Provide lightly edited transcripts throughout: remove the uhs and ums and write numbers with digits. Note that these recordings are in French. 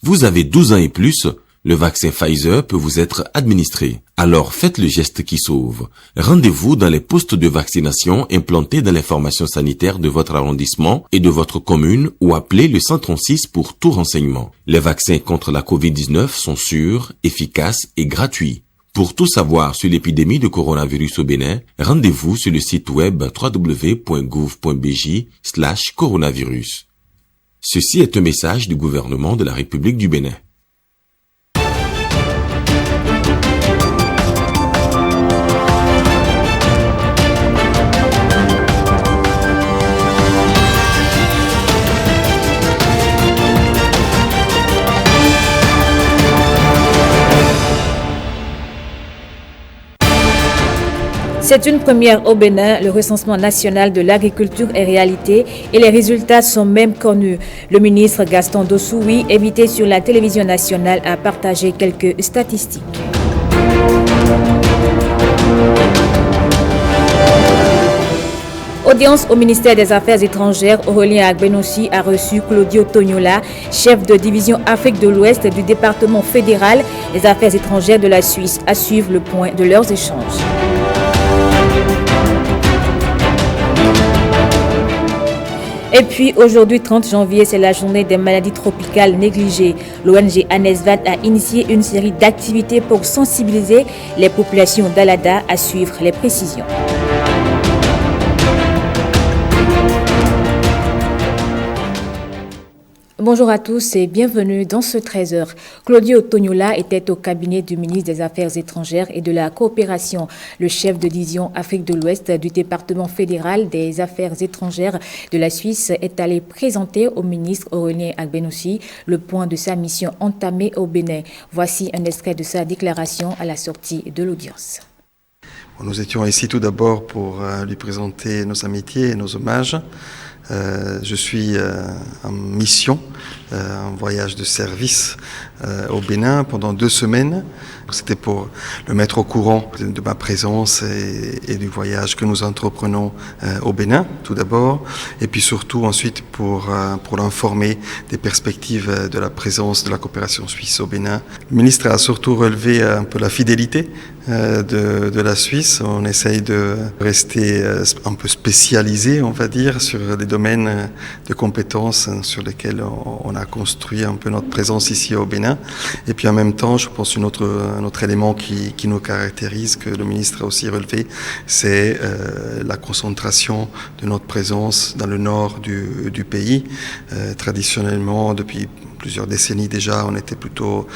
Vous avez 12 ans et plus, le vaccin Pfizer peut vous être administré. Alors faites le geste qui sauve. Rendez-vous dans les postes de vaccination implantés dans l'information sanitaire de votre arrondissement et de votre commune ou appelez le 136 pour tout renseignement. Les vaccins contre la COVID-19 sont sûrs, efficaces et gratuits. Pour tout savoir sur l'épidémie de coronavirus au Bénin, rendez-vous sur le site web www.gouv.bj/coronavirus. Ceci est un message du gouvernement de la République du Bénin. C'est une première au Bénin, le recensement national de l'agriculture est réalité et les résultats sont même connus. Le ministre Gaston Dossoui, invité sur la télévision nationale, a partagé quelques statistiques. Audience au ministère des Affaires étrangères, Aurélien Agbenossi a reçu Claudio Tognola, chef de division Afrique de l'Ouest du département fédéral des Affaires étrangères de la Suisse, à suivre le point de leurs échanges. Et puis aujourd'hui 30 janvier, c'est la journée des maladies tropicales négligées. L'ONG ANESVAD a initié une série d'activités pour sensibiliser les populations d'Alada, à suivre les précisions. Bonjour à tous et bienvenue dans ce 13h. Claudio Tognola était au cabinet du ministre des Affaires étrangères et de la coopération. Le chef de division Afrique de l'Ouest du département fédéral des Affaires étrangères de la Suisse est allé présenter au ministre Aurélien Agbenossi le point de sa mission entamée au Bénin. Voici un extrait de sa déclaration à la sortie de l'audience. Nous étions ici tout d'abord pour lui présenter nos amitiés et nos hommages. Je suis en mission, en voyage de service au Bénin pendant 2 semaines. C'était pour le mettre au courant de ma présence et du voyage que nous entreprenons au Bénin, tout d'abord, et puis surtout ensuite pour l'informer des perspectives de la présence de la coopération suisse au Bénin. Le ministre a surtout relevé un peu la fidélité de la Suisse. On essaye de rester un peu spécialisé, on va dire, sur les domaines de compétences sur lesquels on a construit un peu notre présence ici au Bénin. Et puis en même temps, je pense un autre élément qui nous caractérise, que le ministre a aussi relevé, c'est la concentration de notre présence dans le nord du pays. Traditionnellement, depuis plusieurs décennies déjà, on était plutôt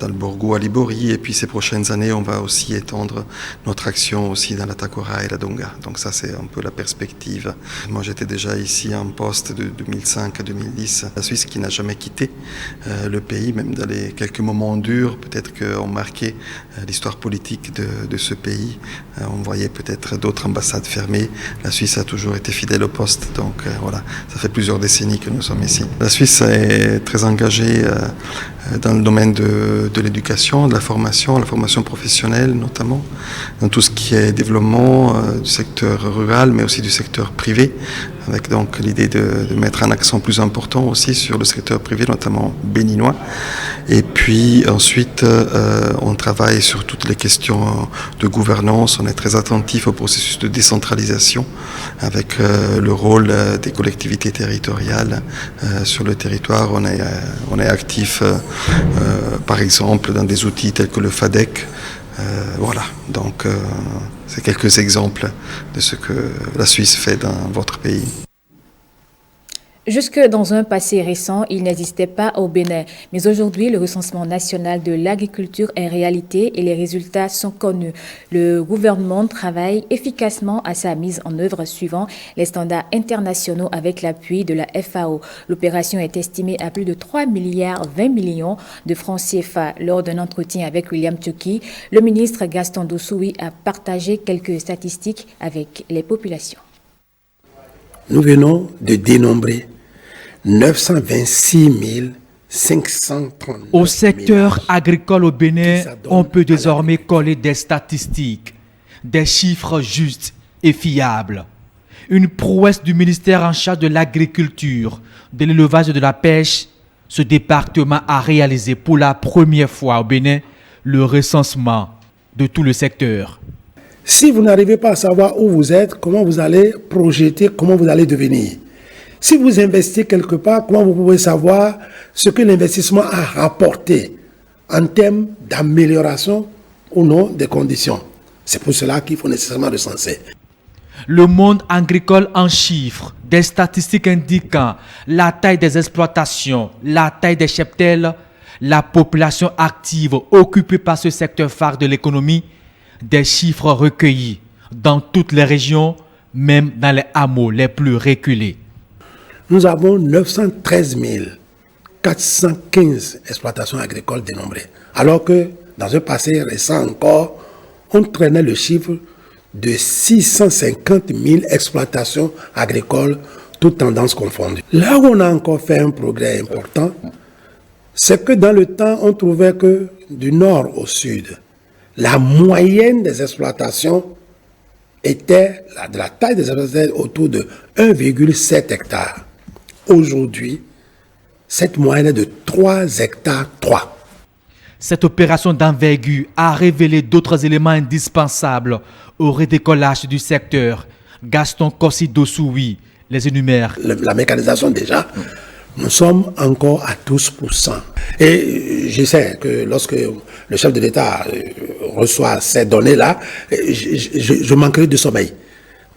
dans le Borgou à Libori, et puis ces prochaines années, on va aussi étendre notre action aussi dans la Takora et la Donga. Donc ça, c'est un peu la perspective. Moi, j'étais déjà ici en poste de 2005 à 2010. La Suisse qui n'a jamais quitté le pays, même dans les quelques moments durs, peut-être qu'on marquait l'histoire politique de ce pays. On voyait peut-être d'autres ambassades fermées. La Suisse a toujours été fidèle au poste, donc voilà, ça fait plusieurs décennies que nous sommes ici. La Suisse est très engagée dans le domaine de l'éducation, de la formation professionnelle notamment, dans tout ce qui est développement du secteur rural, mais aussi du secteur privé, avec donc l'idée de mettre un accent plus important aussi sur le secteur privé, notamment béninois. Et puis ensuite, on travaille sur toutes les questions de gouvernance. On est très attentif au processus de décentralisation, avec le rôle des collectivités territoriales sur le territoire. On est actif, par exemple, dans des outils tels que le FADEC. Voilà, donc c'est quelques exemples de ce que la Suisse fait dans votre pays. Jusque dans un passé récent, il n'existait pas au Bénin. Mais aujourd'hui, le recensement national de l'agriculture est réalité et les résultats sont connus. Le gouvernement travaille efficacement à sa mise en œuvre suivant les standards internationaux avec l'appui de la FAO. L'opération est estimée à plus de 3,20 milliards de francs CFA. Lors d'un entretien avec William Tchoki, le ministre Gaston Dossoui a partagé quelques statistiques avec les populations. Nous venons de dénombrer 926 539. Au secteur agricole au Bénin, on peut désormais coller des statistiques, des chiffres justes et fiables. Une prouesse du ministère en charge de l'agriculture, de l'élevage et de la pêche, Ce département a réalisé pour la première fois au Bénin le recensement de tout le secteur. Si vous n'arrivez pas à savoir où vous êtes, comment vous allez projeter, comment vous allez devenir. Si vous investissez quelque part, comment vous pouvez savoir ce que l'investissement a rapporté en termes d'amélioration ou non des conditions. C'est pour cela qu'il faut nécessairement recenser. Le monde agricole en chiffres, des statistiques indiquant la taille des exploitations, la taille des cheptels, la population active occupée par ce secteur phare de l'économie, des chiffres recueillis dans toutes les régions, même dans les hameaux les plus reculés. Nous avons 913 415 exploitations agricoles dénombrées, alors que dans un passé récent encore, on traînait le chiffre de 650 000 exploitations agricoles, toutes tendances confondues. Là où on a encore fait un progrès important, c'est que dans le temps, on trouvait que du nord au sud, la moyenne des exploitations était, de la taille des exploitations autour de 1,7 hectares. Aujourd'hui, cette moyenne est de 3 hectares 3. Cette opération d'envergure a révélé d'autres éléments indispensables au redécollage du secteur. Gaston Kossi-Dossoui les énumère. La mécanisation déjà, nous sommes encore à 12%. Et je sais que lorsque le chef de l'État reçoit ces données-là, je manquerai de sommeil.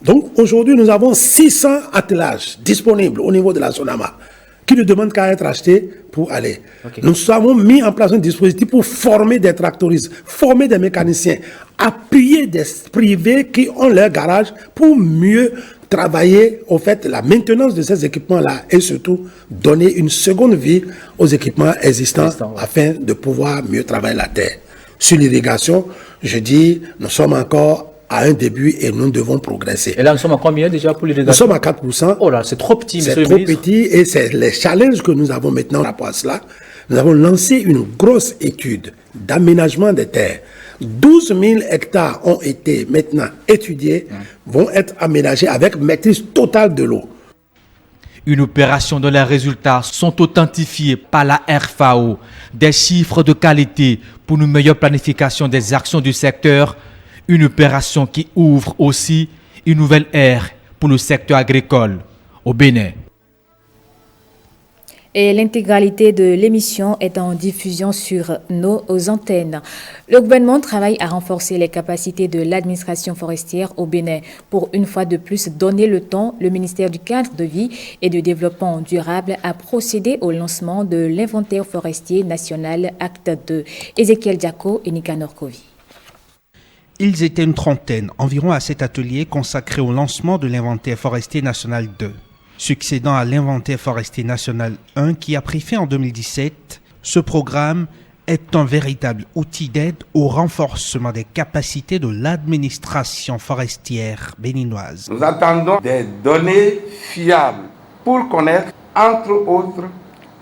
Donc aujourd'hui, nous avons 600 attelages disponibles au niveau de la Sonama qui ne demandent qu'à être achetés pour aller. Okay. Nous avons mis en place un dispositif pour former des tractoristes, former des mécaniciens, appuyer des privés qui ont leur garage pour mieux travailler au fait la maintenance de ces équipements-là et surtout donner une seconde vie aux équipements existants afin de pouvoir mieux travailler la terre. Sur l'irrigation, je dis, nous sommes encore à un début et nous devons progresser. Et là, nous sommes à combien déjà pour l'irrigation? Nous sommes à 4%. Oh là, c'est trop petit, c'est trop petit et c'est les challenges que nous avons maintenant par rapport à cela. Nous avons lancé une grosse étude d'aménagement des terres. 12 000 hectares ont été maintenant étudiés, vont être aménagés avec maîtrise totale de l'eau. Une opération dont les résultats sont authentifiés par la RFAO. Des chiffres de qualité pour une meilleure planification des actions du secteur. Une opération qui ouvre aussi une nouvelle ère pour le secteur agricole au Bénin. Et l'intégralité de l'émission est en diffusion sur nos antennes. Le gouvernement travaille à renforcer les capacités de l'administration forestière au Bénin. Pour une fois de plus donner le temps, le ministère du Cadre de vie et du Développement durable a procédé au lancement de l'inventaire forestier national Acte 2. Ezekiel Diako et Nicanor Kovi. Ils étaient une trentaine environ à cet atelier consacré au lancement de l'inventaire forestier national 2. Succédant à l'inventaire forestier national 1 qui a pris fin en 2017, ce programme est un véritable outil d'aide au renforcement des capacités de l'administration forestière béninoise. Nous attendons des données fiables pour connaître, entre autres,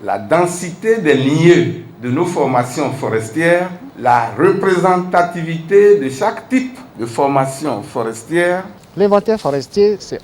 la densité des lieux de nos formations forestières, la représentativité de chaque type de formation forestière. L'inventaire forestier, c'est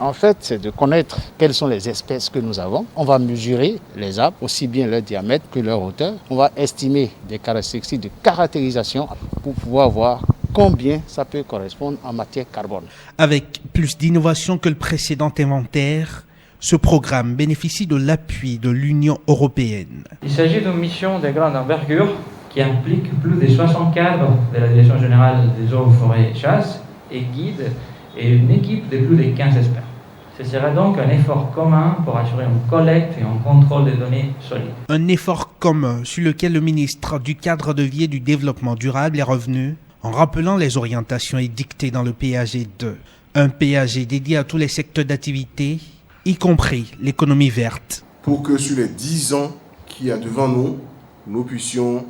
de connaître quelles sont les espèces que nous avons. On va mesurer les arbres, aussi bien leur diamètre que leur hauteur. On va estimer des caractéristiques de caractérisation pour pouvoir voir combien ça peut correspondre en matière carbone. Avec plus d'innovation que le précédent inventaire, ce programme bénéficie de l'appui de l'Union européenne. Il s'agit d'une mission de grande envergure qui implique plus de 60 cadres de la Direction générale des eaux, forêts et chasse et guides et une équipe de plus de 15 experts. Ce sera donc un effort commun pour assurer une collecte et un contrôle des données solides. Un effort commun sur lequel le ministre du Cadre de vie et du Développement durable est revenu en rappelant les orientations édictées dans le PAG 2. Un PAG dédié à tous les secteurs d'activité, y compris l'économie verte. Pour que sur les 10 ans qu'il y a devant nous, nous puissions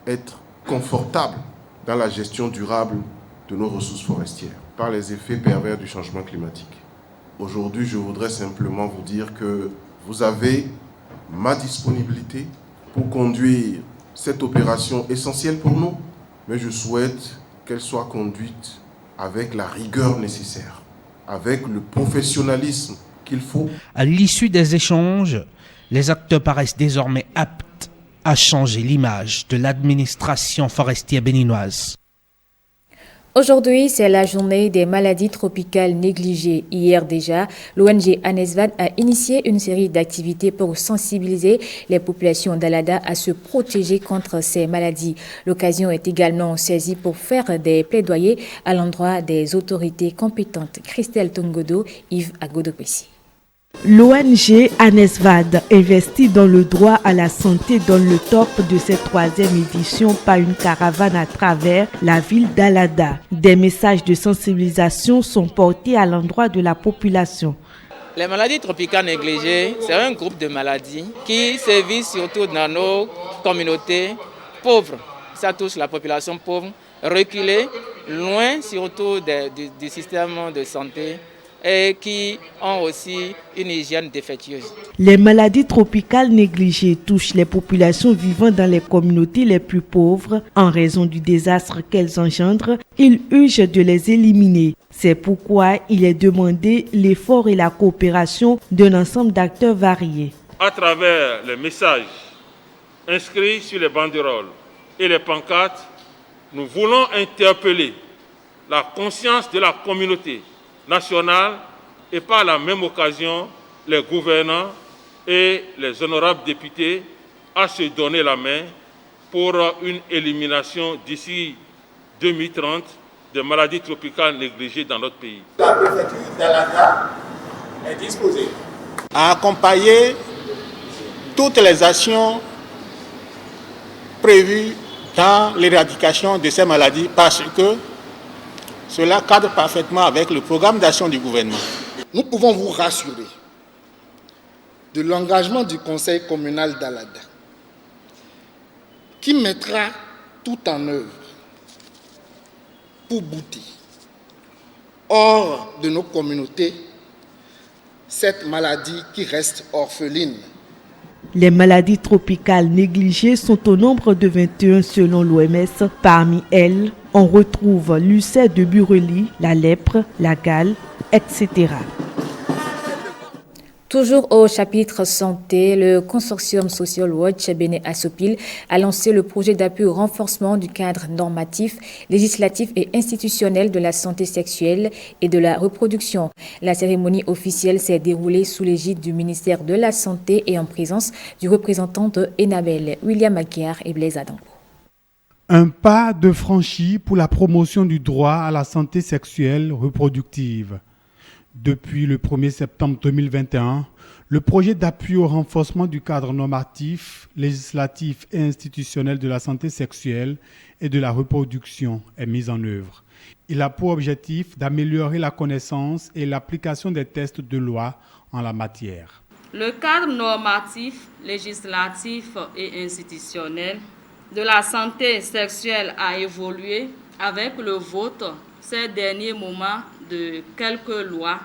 être confortables dans la gestion durable de nos ressources forestières par les effets pervers du changement climatique. Aujourd'hui, je voudrais simplement vous dire que vous avez ma disponibilité pour conduire cette opération essentielle pour nous, mais je souhaite qu'elle soit conduite avec la rigueur nécessaire, avec le professionnalisme qu'il faut. À l'issue des échanges, les acteurs paraissent désormais aptes a changé l'image de l'administration forestière béninoise. Aujourd'hui, c'est la journée des maladies tropicales négligées. Hier déjà, l'ONG ANESVAD a initié une série d'activités pour sensibiliser les populations d'Alada à se protéger contre ces maladies. L'occasion est également saisie pour faire des plaidoyers à l'endroit des autorités compétentes. Christelle Tongodo, Yves Agodopessi. L'ONG ANESVAD investit dans le droit à la santé dans le top de cette 3e édition par une caravane à travers la ville d'Alada. Des messages de sensibilisation sont portés à l'endroit de la population. Les maladies tropicales négligées, c'est un groupe de maladies qui sévit surtout dans nos communautés pauvres. Ça touche la population pauvre, reculée, loin surtout du système de santé, et qui ont aussi une hygiène défectueuse. Les maladies tropicales négligées touchent les populations vivant dans les communautés les plus pauvres. En raison du désastre qu'elles engendrent, ils urgent de les éliminer. C'est pourquoi il est demandé l'effort et la coopération d'un ensemble d'acteurs variés. À travers les messages inscrits sur les banderoles et les pancartes, nous voulons interpeller la conscience de la communauté nationale et par la même occasion les gouvernants et les honorables députés à se donner la main pour une élimination d'ici 2030 des maladies tropicales négligées dans notre pays. La préfecture d'Alada est disposée à accompagner toutes les actions prévues dans l'éradication de ces maladies parce que cela cadre parfaitement avec le programme d'action du gouvernement. Nous pouvons vous rassurer de l'engagement du conseil communal d'Alada qui mettra tout en œuvre pour bouter hors de nos communautés cette maladie qui reste orpheline. Les maladies tropicales négligées sont au nombre de 21 selon l'OMS. Parmi elles, on retrouve l'ulcère de Bureli, la lèpre, la gale, etc. Toujours au chapitre santé, le consortium Social Watch Bénin Assopil a lancé le projet d'appui au renforcement du cadre normatif, législatif et institutionnel de la santé sexuelle et de la reproduction. La cérémonie officielle s'est déroulée sous l'égide du ministère de la Santé et en présence du représentant de Enabel, William Aguiar et Blaise Adambo. Un pas de franchi pour la promotion du droit à la santé sexuelle reproductive. Depuis le 1er septembre 2021, le projet d'appui au renforcement du cadre normatif, législatif et institutionnel de la santé sexuelle et de la reproduction est mis en œuvre. Il a pour objectif d'améliorer la connaissance et l'application des textes de loi en la matière. Le cadre normatif, législatif et institutionnel de la santé sexuelle a évolué avec le vote ces derniers moments de quelques lois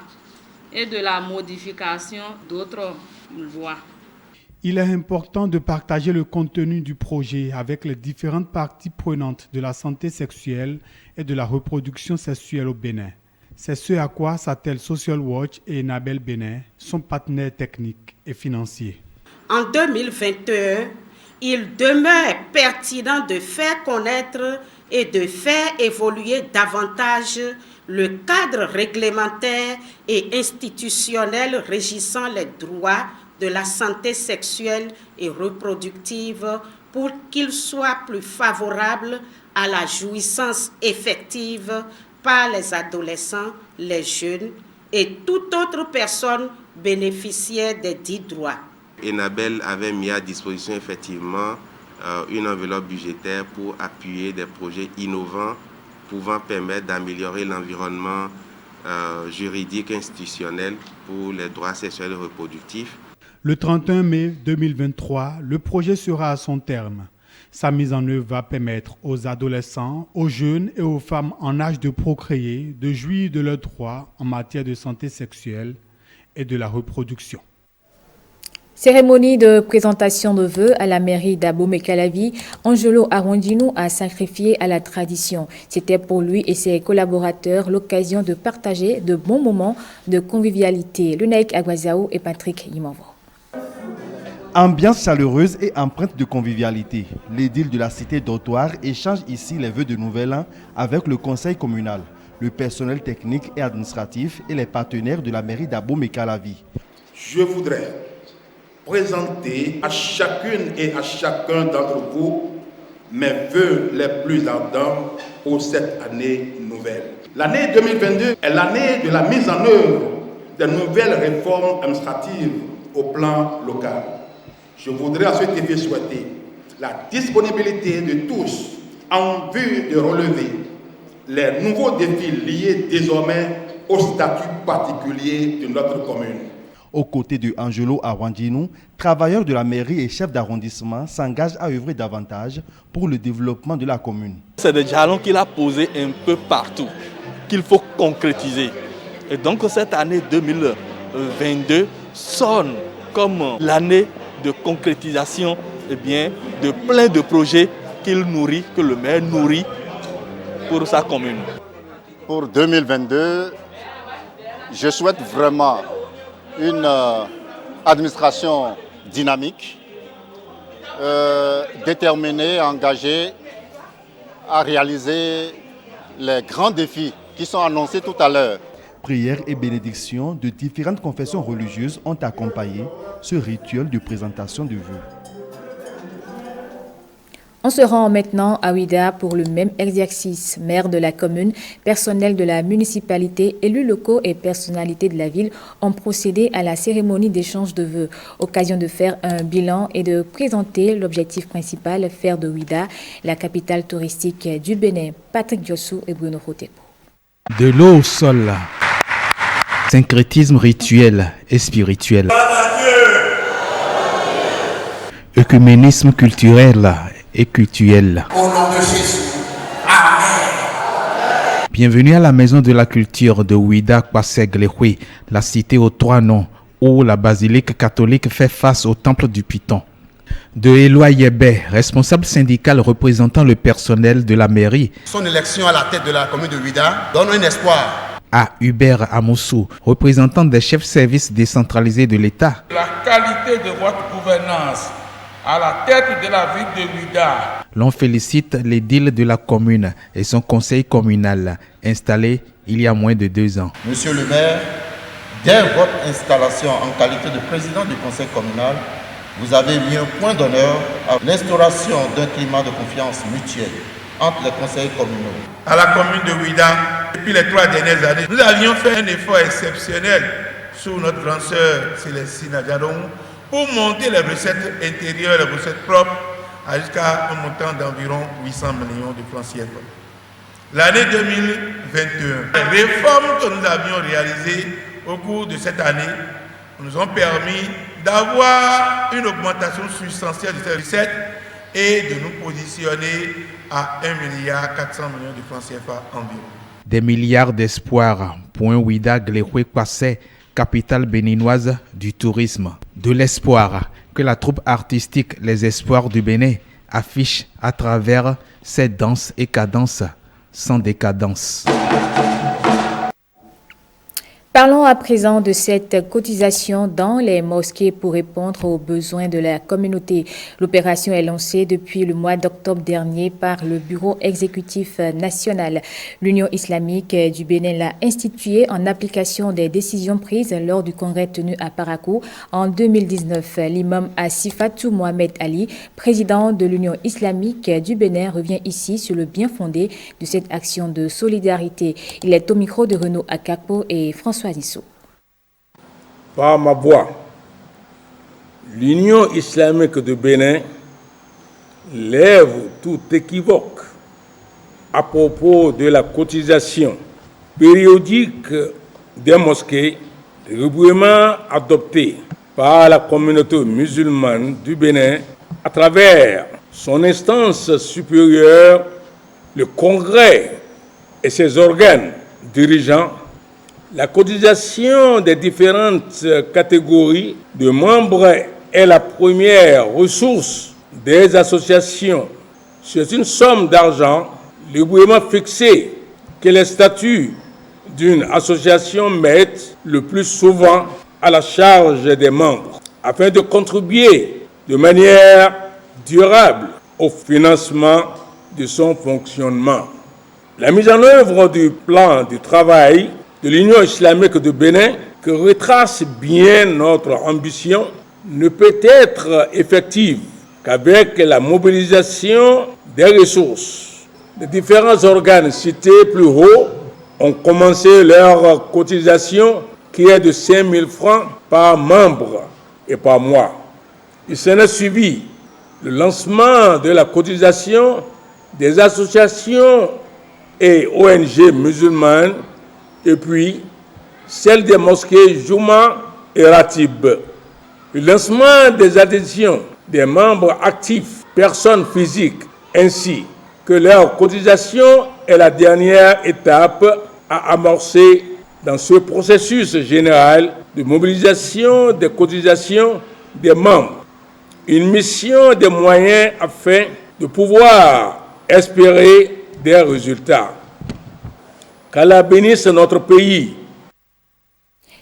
et de la modification d'autres lois. Il est important de partager le contenu du projet avec les différentes parties prenantes de la santé sexuelle et de la reproduction sexuelle au Bénin. C'est ce à quoi s'attellent Social Watch et Enabel Bénin, son partenaire technique et financier. En 2021, il demeure pertinent de faire connaître et de faire évoluer davantage le cadre réglementaire et institutionnel régissant les droits de la santé sexuelle et reproductive pour qu'il soit plus favorable à la jouissance effective par les adolescents, les jeunes et toute autre personne bénéficiaire des dits droits. Enabel avait mis à disposition effectivement une enveloppe budgétaire pour appuyer des projets innovants pouvant permettre d'améliorer l'environnement juridique et institutionnel pour les droits sexuels et reproductifs. Le 31 mai 2023, le projet sera à son terme. Sa mise en œuvre va permettre aux adolescents, aux jeunes et aux femmes en âge de procréer de jouir de leurs droits en matière de santé sexuelle et de la reproduction. Cérémonie de présentation de vœux à la mairie d'Abomey-Calavi, Angelo Arondino a sacrifié à la tradition. C'était pour lui et ses collaborateurs l'occasion de partager de bons moments de convivialité. Lunaïk Aguazao et Patrick Yimanvo. Ambiance chaleureuse et empreinte de convivialité. L'édile de la cité dortoir échange ici les vœux de nouvel an avec le conseil communal, le personnel technique et administratif et les partenaires de la mairie d'Abomey-Calavi. Je voudrais présenter à chacune et à chacun d'entre vous mes vœux les plus ardents pour cette année nouvelle. L'année 2022 est l'année de la mise en œuvre de nouvelles réformes administratives au plan local. Je voudrais à cet effet souhaiter la disponibilité de tous en vue de relever les nouveaux défis liés désormais au statut particulier de notre commune. Aux côtés de Angelo Awandjinou, travailleur de la mairie et chef d'arrondissement, s'engage à œuvrer davantage pour le développement de la commune. C'est des jalons qu'il a posés un peu partout, qu'il faut concrétiser. Et donc cette année 2022 sonne comme l'année de concrétisation de plein de projets qu'il nourrit, que le maire nourrit pour sa commune. Pour 2022, je souhaite vraiment une administration dynamique, déterminée, engagée à réaliser les grands défis qui sont annoncés tout à l'heure. Prières et bénédictions de différentes confessions religieuses ont accompagné ce rituel de présentation de vœux. On se rend maintenant à Ouidah pour le même exercice. Maire de la commune, personnel de la municipalité, élus locaux et personnalités de la ville ont procédé à la cérémonie d'échange de vœux. Occasion de faire un bilan et de présenter l'objectif principal, faire de Ouidah la capitale touristique du Bénin. Patrick Diossou et Bruno Rotepo. De l'eau au sol. Syncrétisme rituel et spirituel. Œcuménisme culturel et cultuel. Au nom de Jésus. Amen. Bienvenue à la maison de la culture de Ouidah Kwaseglehui, la cité aux trois noms, où la basilique catholique fait face au temple du Python. De Éloi Yébé, responsable syndical représentant le personnel de la mairie. Son élection à la tête de la commune de Ouidah donne un espoir. À Hubert Amoussou, représentant des chefs services décentralisés de l'État. La qualité de votre gouvernance à la tête de la ville de Ouidah. L'on félicite l'édile de la commune et son conseil communal, installé il y a moins de 2 ans. Monsieur le maire, dès votre installation en qualité de président du conseil communal, vous avez mis un point d'honneur à l'instauration d'un climat de confiance mutuelle entre les conseils communaux. À la commune de Ouidah, depuis les 3 dernières années, nous avions fait un effort exceptionnel sous notre grande sœur Célestine Adjadon pour monter les recettes intérieures, les recettes propres, jusqu'à un montant d'environ 800 millions de francs CFA. L'année 2021, les réformes que nous avions réalisées au cours de cette année nous ont permis d'avoir une augmentation substantielle de ces recettes et de nous positionner à 1,4 milliard de francs CFA environ. Des milliards d'espoirs pour un Ouidah Glehui Kwasé, capitale béninoise du tourisme. De l'espoir que la troupe artistique Les Espoirs du Bénin affiche à travers ses danses et cadences sans décadence. Parlons à présent de cette cotisation dans les mosquées pour répondre aux besoins de la communauté. L'opération est lancée depuis le mois d'octobre dernier par le Bureau exécutif national. L'Union islamique du Bénin l'a instituée en application des décisions prises lors du congrès tenu à Parakou en 2019. L'imam Asifatou Mohamed Ali, président de l'Union islamique du Bénin, revient ici sur le bien fondé de cette action de solidarité. Il est au micro de Renaud Akakpo et François Zissou. Par ma voix, l'Union islamique du Bénin lève tout équivoque à propos de la cotisation périodique des mosquées, régulièrement adoptée par la communauté musulmane du Bénin à travers son instance supérieure, le Congrès et ses organes dirigeants. La cotisation des différentes catégories de membres est la première ressource des associations. C'est une somme d'argent librement fixée que les statuts d'une association mettent le plus souvent à la charge des membres afin de contribuer de manière durable au financement de son fonctionnement. La mise en œuvre du plan de travail de l'Union islamique du Bénin, que retrace bien notre ambition, ne peut être effective qu'avec la mobilisation des ressources. Les différents organes cités plus haut ont commencé leur cotisation qui est de 5 000 francs par membre et par mois. Il s'en est suivi le lancement de la cotisation des associations et ONG musulmanes et puis celle des mosquées Juma et Ratib. Le lancement des adhésions des membres actifs, personnes physiques, ainsi que leur cotisation est la dernière étape à amorcer dans ce processus général de mobilisation des cotisations des membres. Une mission des moyens afin de pouvoir espérer des résultats. Qu'Allah bénisse notre pays.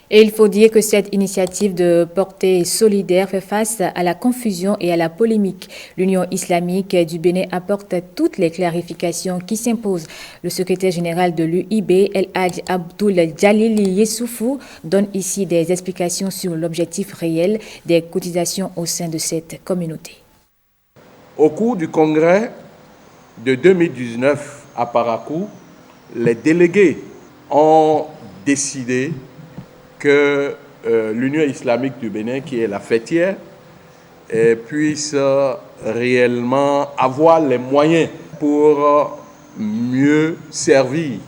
Et il faut dire que cette initiative de portée solidaire fait face à la confusion et à la polémique. L'Union islamique du Bénin apporte toutes les clarifications qui s'imposent. Le secrétaire général de l'UIB, El Hadj Abdoul Jalili Yessoufou, donne ici des explications sur l'objectif réel des cotisations au sein de cette communauté. Au cours du congrès de 2019 à Parakou, les délégués ont décidé que l'Union islamique du Bénin, qui est la fêtière, puisse réellement avoir les moyens pour mieux servir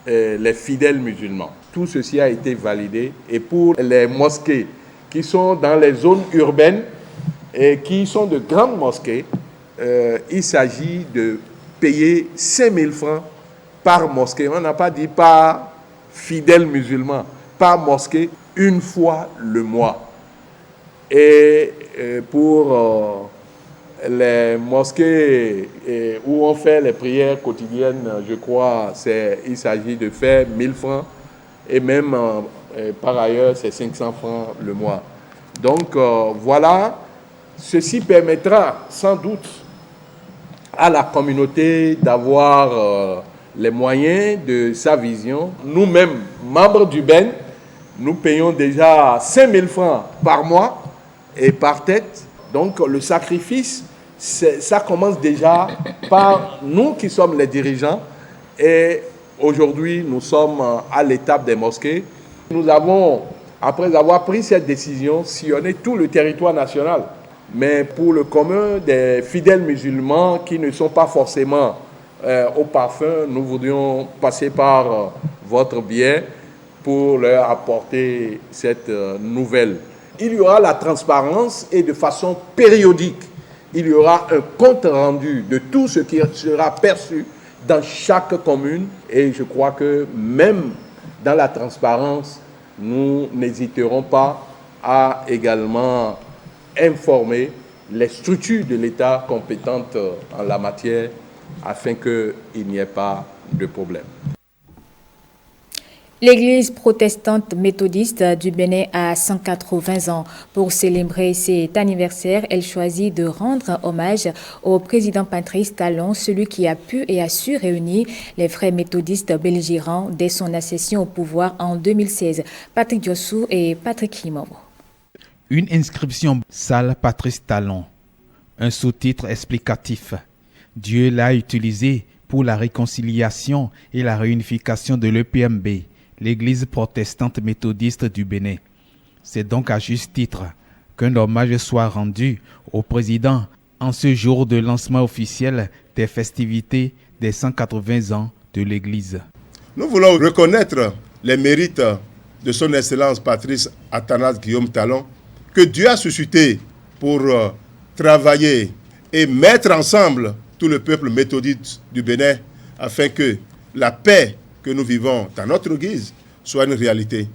les fidèles musulmans. Tout ceci a été validé et pour les mosquées qui sont dans les zones urbaines et qui sont de grandes mosquées, il s'agit de payer 5 000 francs par mosquée. On n'a pas dit par fidèle musulman, par mosquée, une fois le mois. Et pour les mosquées où on fait les prières quotidiennes, je crois, il s'agit de faire 1 000 francs et même par ailleurs, c'est 500 francs le mois. Donc voilà, ceci permettra sans doute à la communauté d'avoir les moyens de sa vision. Nous-mêmes, membres du BEN, nous payons déjà 5 000 francs par mois et par tête. Donc le sacrifice, ça commence déjà par nous qui sommes les dirigeants. Et aujourd'hui, nous sommes à l'étape des mosquées. Nous avons, après avoir pris cette décision, sillonné tout le territoire national. Mais pour le commun des fidèles musulmans qui ne sont pas forcément au parfum, nous voudrions passer par votre biais pour leur apporter cette nouvelle. Il y aura la transparence et de façon périodique, il y aura un compte rendu de tout ce qui sera perçu dans chaque commune. Et je crois que même dans la transparence, nous n'hésiterons pas à également informer les structures de l'État compétentes en la matière afin qu'il n'y ait pas de problème. L'église protestante méthodiste du Bénin a 180 ans. Pour célébrer cet anniversaire, elle choisit de rendre hommage au président Patrice Talon, celui qui a pu et a su réunir les frères méthodistes belligérants dès son accession au pouvoir en 2016. Patrick Diossou et Patrick Himovo. Une inscription salle Patrice Talon. Un sous-titre explicatif. Dieu l'a utilisé pour la réconciliation et la réunification de l'EPMB, l'Église protestante méthodiste du Bénin. C'est donc à juste titre qu'un hommage soit rendu au président en ce jour de lancement officiel des festivités des 180 ans de l'Église. Nous voulons reconnaître les mérites de son Excellence Patrice Athanase Guillaume Talon, que Dieu a suscité pour travailler et mettre ensemble tout le peuple méthodiste du Bénin afin que la paix que nous vivons dans notre guise soit une réalité.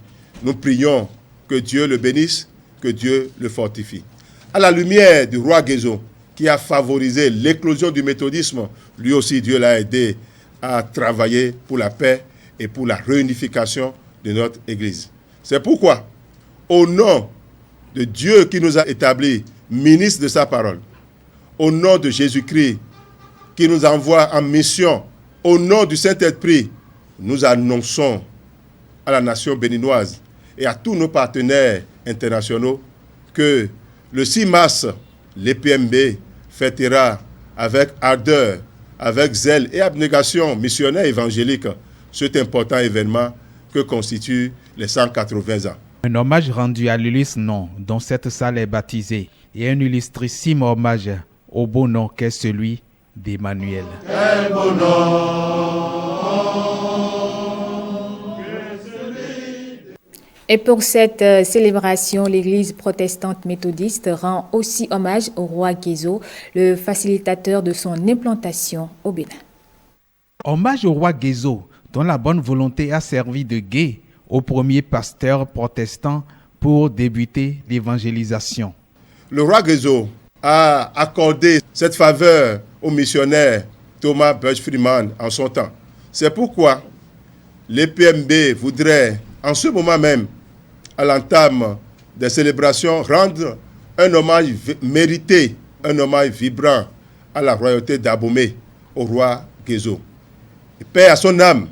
Nous prions que Dieu le bénisse, que Dieu le fortifie. À la lumière du roi Guézo, qui a favorisé l'éclosion du méthodisme, lui aussi Dieu l'a aidé à travailler pour la paix et pour la réunification de notre Église. C'est pourquoi, au nom de Dieu qui nous a établis ministre de sa parole, au nom de Jésus-Christ, qui nous envoie en mission, au nom du Saint-Esprit, nous annonçons à la nation béninoise et à tous nos partenaires internationaux que le 6 mars, l'EPMB fêtera avec ardeur, avec zèle et abnégation missionnaire évangélique cet important événement que constituent les 180 ans. Un hommage rendu à l'illustre nom dont cette salle est baptisée et un illustrissime hommage au beau nom qu'est celui d'Emmanuel. Quel beau nom! Et pour cette célébration, l'Église protestante méthodiste rend aussi hommage au roi Guézo, le facilitateur de son implantation au Bénin. Hommage au roi Guézo, dont la bonne volonté a servi de guet au premier pasteur protestant pour débuter l'évangélisation. Le roi Guézo a accordé cette faveur au missionnaire Thomas Burch Freeman en son temps. C'est pourquoi l'EPMB voudrait, en ce moment même, à l'entame des célébrations, rendre un hommage mérité, un hommage vibrant à la royauté d'Abomey, au roi Guézo. Et paix à son âme,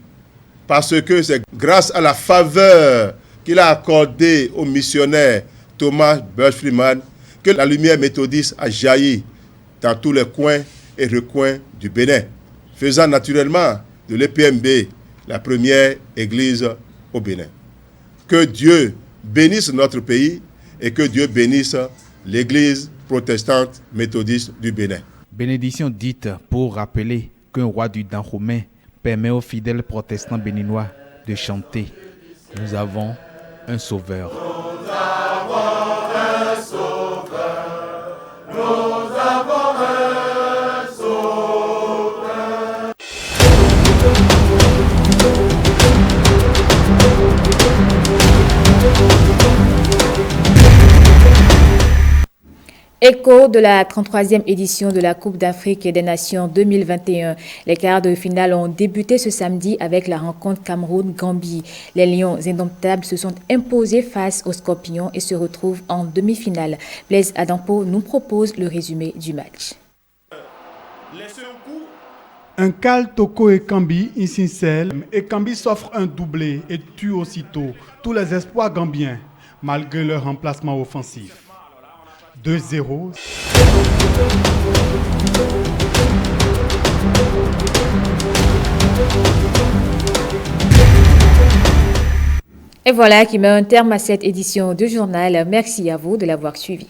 parce que c'est grâce à la faveur qu'il a accordée au missionnaire Thomas Burch Freeman que la lumière méthodiste a jailli dans tous les coins et recoins du Bénin, faisant naturellement de l'EPMB la première église au Bénin. Que Dieu bénisse notre pays et que Dieu bénisse l'église protestante méthodiste du Bénin. Bénédiction dite pour rappeler qu'un roi du Dahomey permet aux fidèles protestants béninois de chanter « Nous avons un sauveur ». Nous avons un sauveur, nous avons un sauveur. Écho de la 33e édition de la Coupe d'Afrique et des Nations 2021. Les quarts de finale ont débuté ce samedi avec la rencontre Cameroun-Gambie. Les Lions indomptables se sont imposés face aux Scorpions et se retrouvent en demi-finale. Blaise Adampo nous propose le résumé du match. Un Cal, Toko et Kambi insincèrent et Kambi s'offre un doublé et tue aussitôt tous les espoirs gambiens malgré leur remplacement offensif. 2-0. Et voilà qui met un terme à cette édition du journal. Merci à vous de l'avoir suivi.